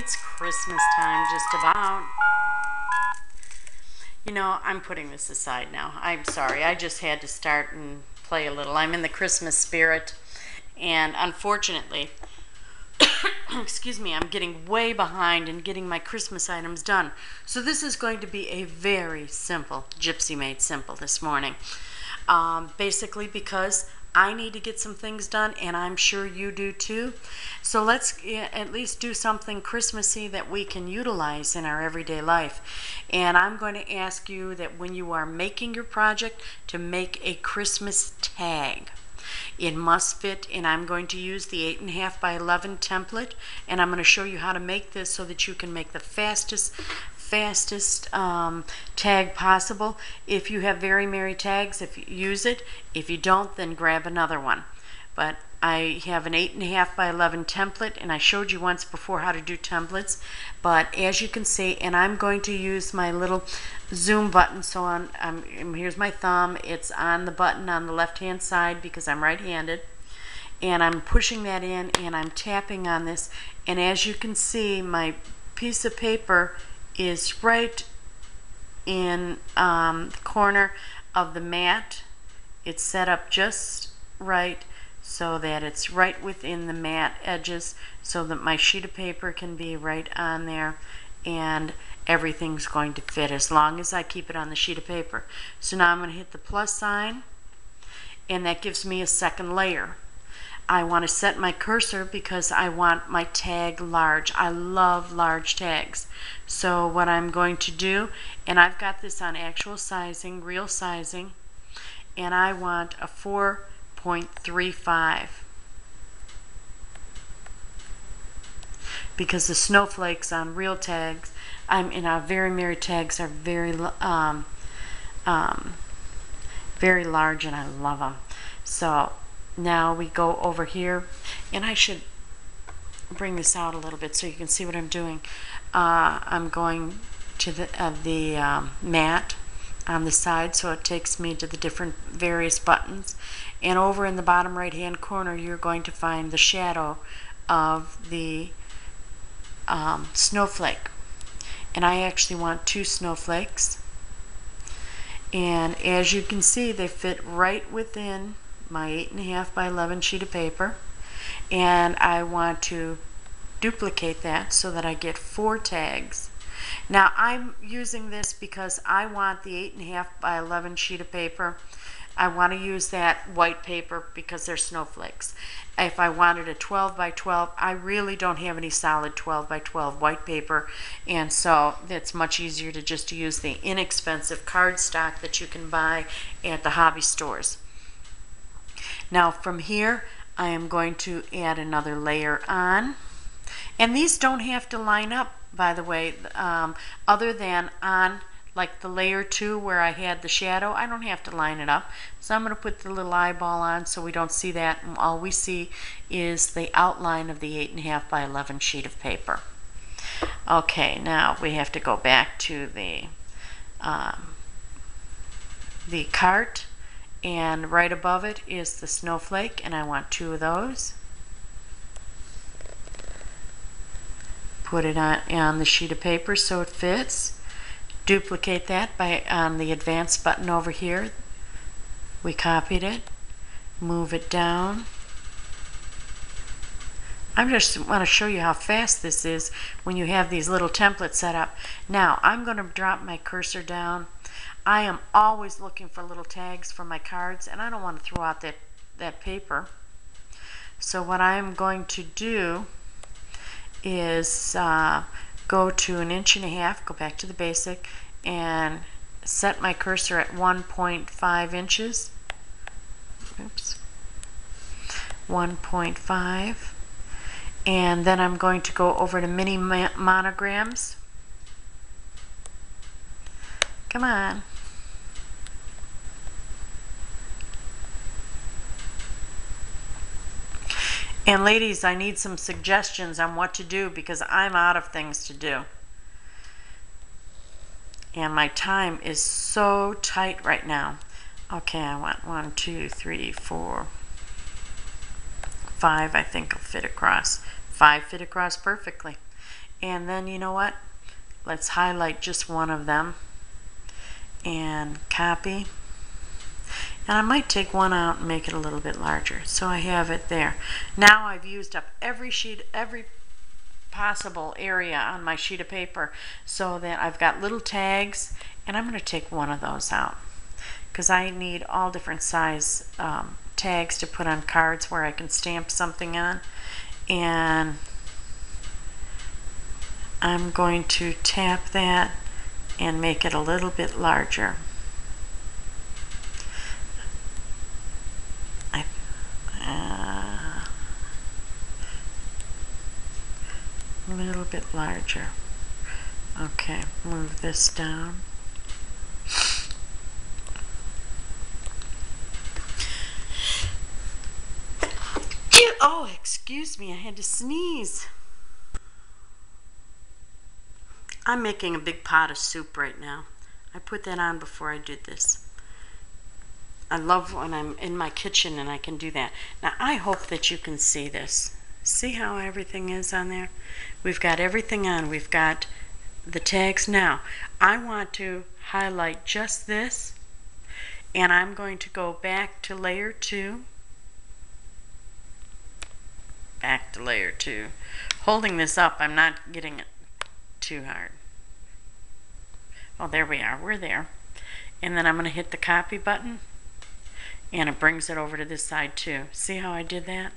It's Christmas time just about. You know, I'm putting this aside now. I'm sorry. I just had to start and play a little. I'm in the Christmas spirit. And unfortunately, excuse me, I'm getting way behind in getting my Christmas items done. So this is going to be a very simple, Gypsy made simple this morning. Basically because I need to get some things done, and I'm sure you do too. So let's at least do something Christmassy that we can utilize in our everyday life. And I'm going to ask you that when you are making your project, to make a Christmas tag. It must fit, and I'm going to use the 8.5 by 11 template, and I'm going to show you how to make this so that you can make the fastest tag possible. If you have very merry tags, if you use it. If you don't, then grab another one. But I have an 8.5 by 11 template, and I showed you once before how to do templates. But as you can see, and I'm going to use my little zoom button. So here's my thumb. It's on the button on the left hand side because I'm right-handed, and I'm pushing that in and I'm tapping on this, and as you can see, my piece of paper is right in the corner of the mat. It's set up just right so that it's right within the mat edges, so that my sheet of paper can be right on there, and everything's going to fit as long as I keep it on the sheet of paper. So now I'm going to hit the plus sign, and that gives me a second layer. I want to set my cursor because I want my tag large. I love large tags. So what I'm going to do, and I've got this on actual sizing, real sizing, and I want a 4.35 because the snowflakes on real tags, very merry tags, are very large, and I love them. So now we go over here, and I should bring this out a little bit so you can see what I'm doing. I'm going to the mat on the side, so it takes me to the different various buttons, and over in the bottom right hand corner you're going to find the shadow of the snowflake, and I actually want 2 snowflakes, and as you can see they fit right within my 8.5 by 11 sheet of paper, and I want to duplicate that so that I get 4 tags. Now I'm using this because I want the 8.5 by 11 sheet of paper. I want to use that white paper because they're snowflakes. If I wanted a 12 by 12, I really don't have any solid 12 by 12 white paper, and so it's much easier to just use the inexpensive cardstock that you can buy at the hobby stores. Now from here I am going to add another layer on, and these don't have to line up, by the way, other than on like the layer 2 where I had the shadow. I don't have to line it up, so I'm going to put the little eyeball on so we don't see that, and all we see is the outline of the 8.5 by 11 sheet of paper. Okay, now we have to go back to the cart, and right above it is the snowflake, and I want 2 of those. Put it on the sheet of paper so it fits. Duplicate that on the advanced button over here. We copied it. Move it down. I just want to show you how fast this is when you have these little templates set up. Now I'm going to drop my cursor down. I am always looking for little tags for my cards, and I don't want to throw out that paper. So what I'm going to do is go to 1.5 inches, go back to the basic, and set my cursor at 1.5 inches. Oops. 1.5. And then I'm going to go over to mini monograms. Come on. And ladies, I need some suggestions on what to do because I'm out of things to do. And my time is so tight right now. Okay, I want 1, 2, 3, 4, 5. I think will fit across. 5 fit across perfectly. And then you know what? Let's highlight just one of them and copy. And I might take one out and make it a little bit larger. So I have it there. Now I've used up every possible area on my sheet of paper, so that I've got little tags, and I'm going to take one of those out because I need all different size tags to put on cards where I can stamp something on. And I'm going to tap that and make it a little bit larger. A little bit larger. Okay, move this down. Oh, excuse me, I had to sneeze. I'm making a big pot of soup right now. I put that on before I did this. I love when I'm in my kitchen and I can do that. Now, I hope that you can see this. See how everything is on there? We've got everything on. We've got the tags. Now, I want to highlight just this, and I'm going to go back to layer 2. Back to layer 2. Holding this up, I'm not getting it too hard. Oh, there we are. We're there. And then I'm going to hit the copy button, and it brings it over to this side too. See how I did that?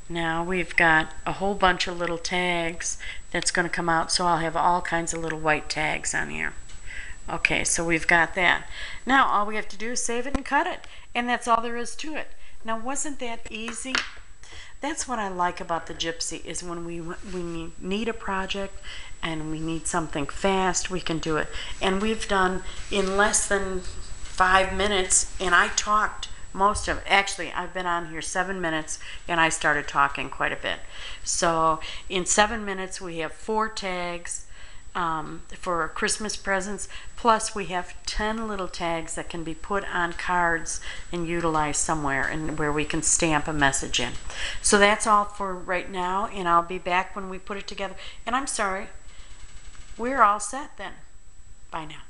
Now we've got a whole bunch of little tags that's going to come out, so I'll have all kinds of little white tags on here. Okay, so we've got that. Now all we have to do is save it and cut it, and that's all there is to it. Now, wasn't that easy? That's what I like about the Gypsy, is when we need a project and we need something fast, we can do it. And we've done in less than 5 minutes, and I talked most of it. Actually, I've been on here 7 minutes, and I started talking quite a bit. So in 7 minutes, we have 4 tags for Christmas presents, plus we have 10 little tags that can be put on cards and utilized somewhere, and where we can stamp a message in. So that's all for right now, and I'll be back when we put it together. And I'm sorry, we're all set then. Bye now.